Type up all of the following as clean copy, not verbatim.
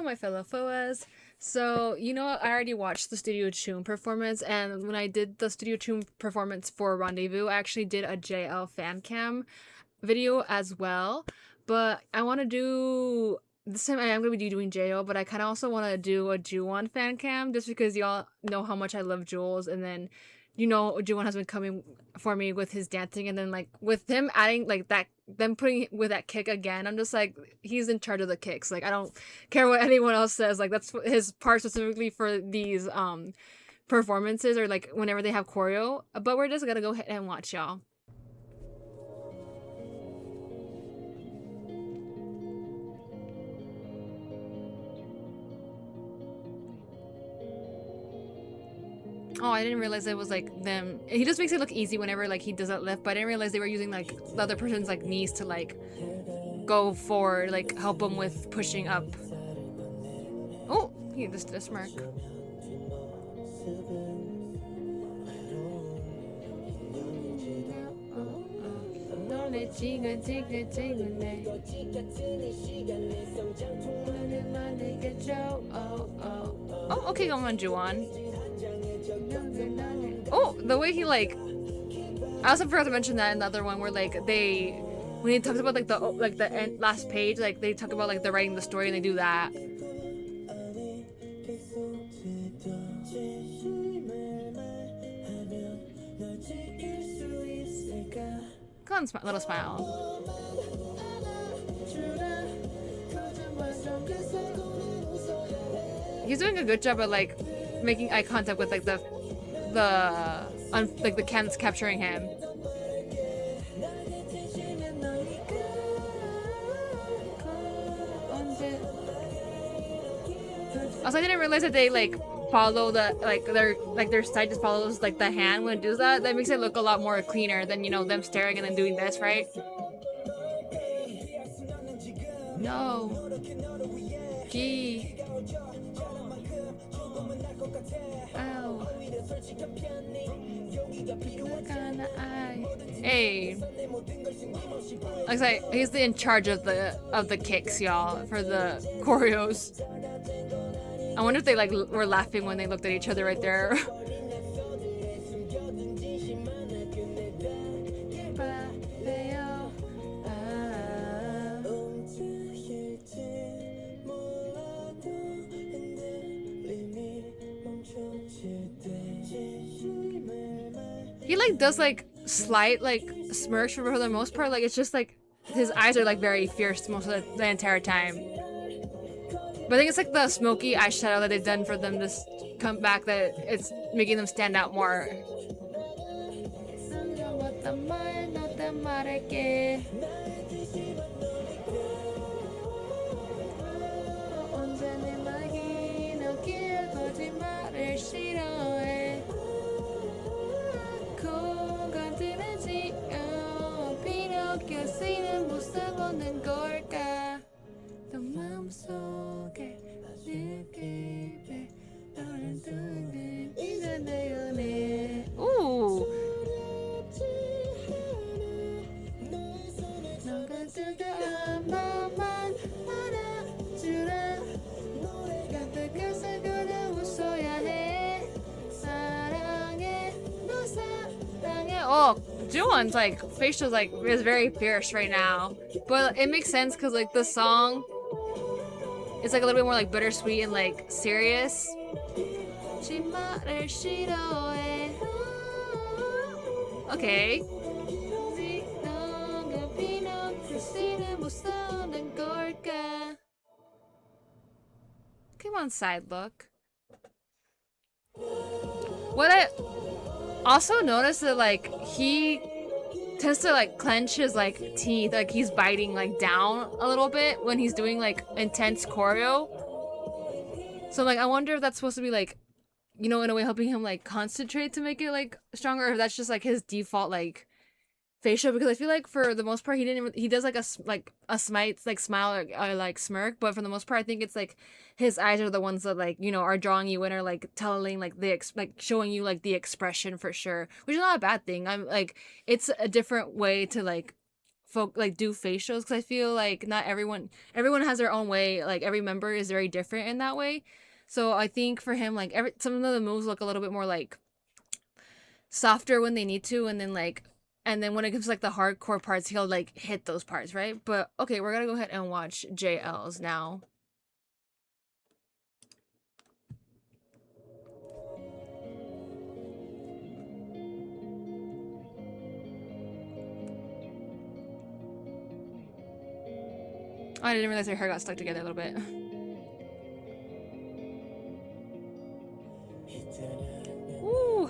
my fellow FOAs. So, I already watched the Studio Choom performance, and when I did the Studio Choom performance for Rendezvous, I actually did a JL fan cam video as well. But I want to do this time. I am going to be doing JO, but I kind of also want to do a Juwon fan cam just because y'all know how much I love JEWELZ, and then Juwon has been coming for me with his dancing, and then like with him adding like that, them putting with that kick again. I'm just like, he's in charge of the kicks. Like I don't care what anyone else says. Like that's his part specifically for these performances or like whenever they have choreo. But we're just gonna go ahead and watch y'all. Oh, I didn't realize it was like them. He just makes it look easy whenever like he does that lift, but I didn't realize they were using like the other person's like knees to like go forward, like help him with pushing up. Oh, he just did a smirk. Oh, okay, come on, Juwon. Oh, the way he like, I also forgot to mention that in the other one where like when he talks about like the end, last page, like they talk about like they're writing the story and they do that. Come on, little smile. He's doing a good job at like making eye contact with like the cam that's capturing him. Also, I didn't realize that they like follow their side just follows like the hand when it does that. That makes it look a lot more cleaner than them staring and then doing this, right? No. Gee. Ow. Hey. Looks like he's in charge of the kicks, y'all, for the choreos. I wonder if they like were laughing when they looked at each other right there. He like does like slight like smirks for the most part. Like it's just like his eyes are like very fierce most of the entire time. But I think it's like the smoky eyeshadow that they've done for them to come back that it's making them stand out more. Ooh. Oh, Juwon's like facial like is very fierce right now, but it makes sense because like the song is like a little bit more like bittersweet and like serious. Okay. Come on, side look. What I also noticed that like he tends to like clench his like teeth, like he's biting like down a little bit when he's doing like intense choreo. So like I wonder if that's supposed to be like, in a way helping him like concentrate to make it like stronger, or if that's just like his default like facial, because I feel like for the most part he does like a smile or like smirk, but for the most part I think it's like his eyes are the ones that like are drawing you in, or like telling like like showing you like the expression for sure, which is not a bad thing. I'm like, it's a different way to like like do facials, because I feel like not everyone has their own way. Like every member is very different in that way. So I think for him, like some of the moves look a little bit more like softer when they need to, and then when it comes to like the hardcore parts, he'll like hit those parts, right? But okay, we're gonna go ahead and watch JL's now. Oh, I didn't realize her hair got stuck together a little bit. Ooh.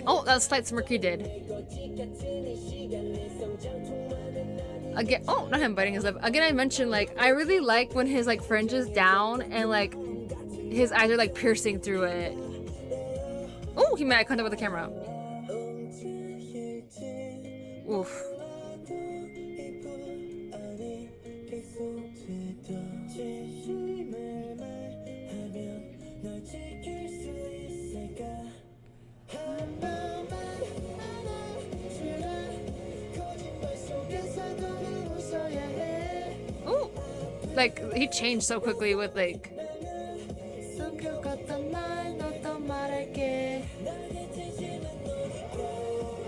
Oh, that's Slight Mercury did. Again, oh, not him biting his lip. Again, I mentioned, like, I really like when his, like, fringe is down and, like, his eyes are, like, piercing through it. Oh, he made eye contact with the camera. Oof. Ooh. Like, he changed so quickly with, like...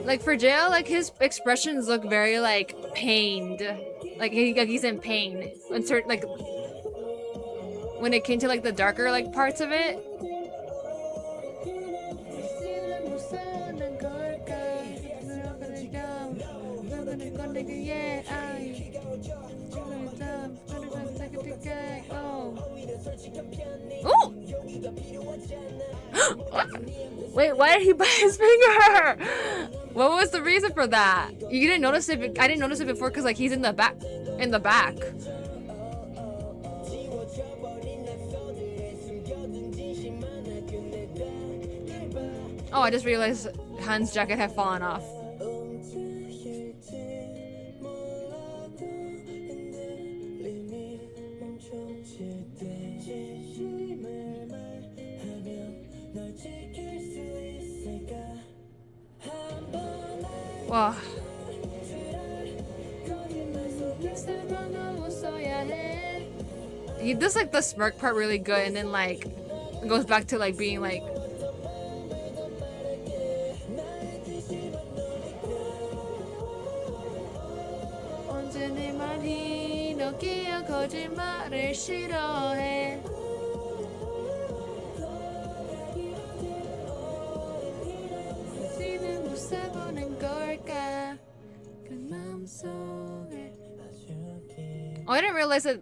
Like, for JL, like, his expressions look very, like, pained. Like, he's in pain. Like, when it came to, like, the darker, like, parts of it. Oh! Wait, why did he bite his finger? What was the reason for that? You didn't notice it? I didn't notice it before because, like, he's in the back. In the back. Oh, I just realized Han's jacket had fallen off. Wow. He does like the smirk part really good, and then like goes back to like being like Oh, I didn't realize that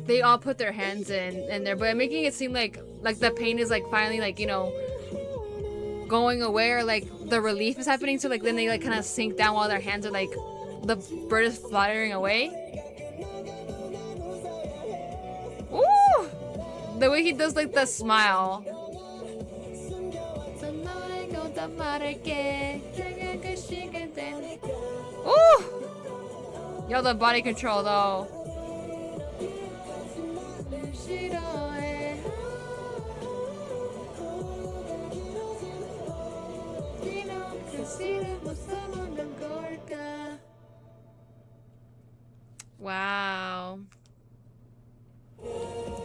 they all put their hands in there, but making it seem like the pain is like finally like, you know, going away, or like the relief is happening, so like then they like kind of sink down while their hands are like the bird is fluttering away. Ooh! The way he does like the smile. Ooh! Yo, the body control though. Wow.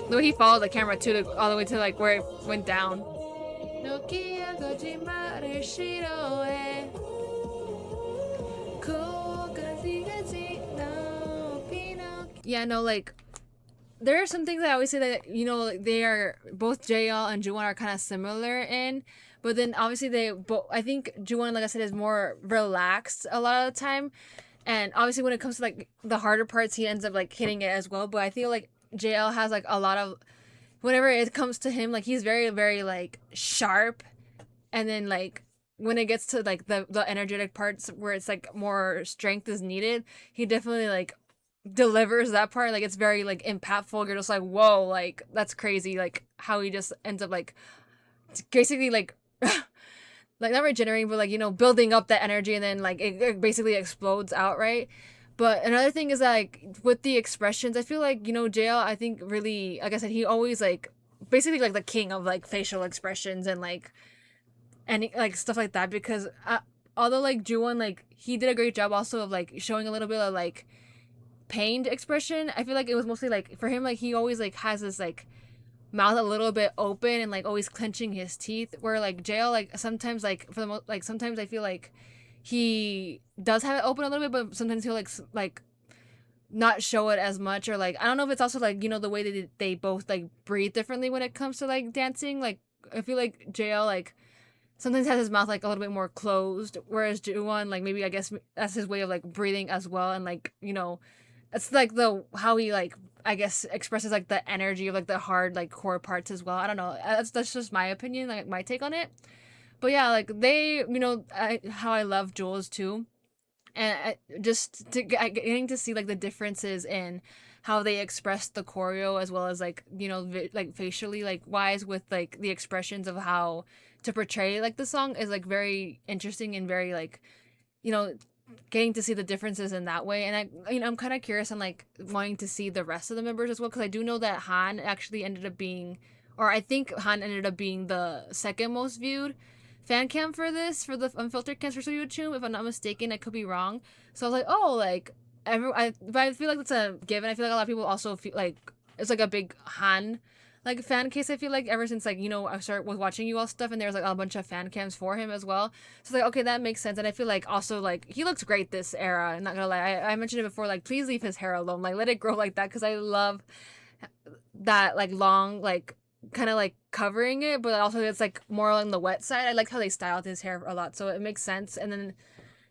The way he followed the camera too, all the way to like where it went down. Yeah, no, like there are some things I always say that, you know, like, they are both JL and Juwon are kind of similar in, but then obviously they both, I think Juwon, like I said, is more relaxed a lot of the time, and obviously when it comes to like the harder parts, he ends up like hitting it as well. But I feel like JL has like a lot of, whenever it comes to him, like he's very, very like sharp, and then like when it gets to like the energetic parts where it's like more strength is needed, he definitely like delivers that part. Like it's very like impactful. You're just like, whoa, like that's crazy, like how he just ends up like basically like like not regenerating, but like, you know, building up that energy, and then like it basically explodes out, right? But another thing is that, like, with the expressions, I feel like, JL, I think really, like I said, he always like basically like the king of like facial expressions and like any like stuff like that, because although like Juwon, like he did a great job also of like showing a little bit of like pained expression. I feel like it was mostly like for him, like he always like has this like mouth a little bit open and like always clenching his teeth, where like JL, like sometimes like for the most, like sometimes I feel like he does have it open a little bit, but sometimes he'll like not show it as much, or like I don't know if it's also like the way they both like breathe differently when it comes to like dancing. Like I feel like JL like sometimes has his mouth like a little bit more closed, whereas Juwon, like maybe I guess that's his way of like breathing as well, and like it's like the how he like I guess expresses like the energy of like the hard like core parts as well. I don't know. That's just my opinion, like my take on it. But yeah, like they, how I love Jules too, and just to getting to see like the differences in how they express the choreo, as well as like like facially like wise with like the expressions of how to portray like the song is like very interesting and very like you know getting to see the differences in that way. And I'm kind of curious on like wanting to see the rest of the members as well, because I do know that Han actually ended up being, or I think Han ended up being the second most viewed fan cam for this, for the Unfiltered cams for Studio Choom, if I'm not mistaken. I could be wrong. So I was like, oh, like but I feel like that's a given. I feel like a lot of people also feel like it's like a big Han like fan case. I feel like ever since like I started with watching you all stuff, and there's like a bunch of fan cams for him as well. So like okay, that makes sense. And I feel like also like he looks great this era. I'm not gonna lie. I mentioned it before. Like please leave his hair alone. Like let it grow like that, because I love that like long like kind of like covering it, but also it's like more on the wet side. I like how they styled his hair a lot, so it makes sense. And then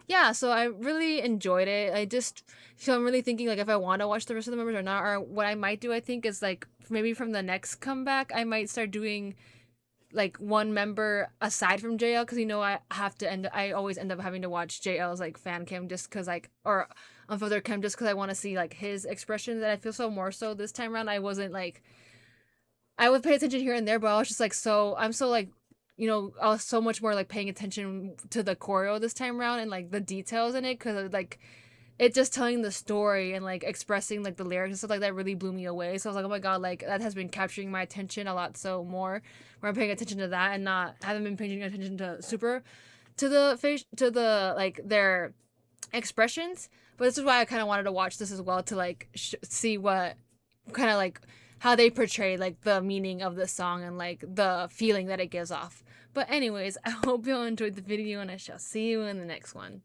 yeah, so I really enjoyed it. So I'm really thinking like if I want to watch the rest of the members or not, or what I might do, I think, is like maybe from the next comeback, I might start doing like one member aside from JL, because I always end up having to watch JL's like fan cam, just because like, or Unfiltered cam, just because I want to see like his expressions. And I feel so more so this time around, I wasn't like, I would pay attention here and there, but I was just like, I'm so like, I was so much more like paying attention to the choreo this time around, and like the details in it, because like it just telling the story and like expressing like the lyrics and stuff like that really blew me away. So I was like, oh my god, like that has been capturing my attention a lot, so more where I'm paying attention to that and not haven't been paying attention to super to the face to the like their expressions. But this is why I kind of wanted to watch this as well, to like see what kind of like how they portray like the meaning of the song and like the feeling that it gives off. But anyways, I hope you all enjoyed the video, and I shall see you in the next one.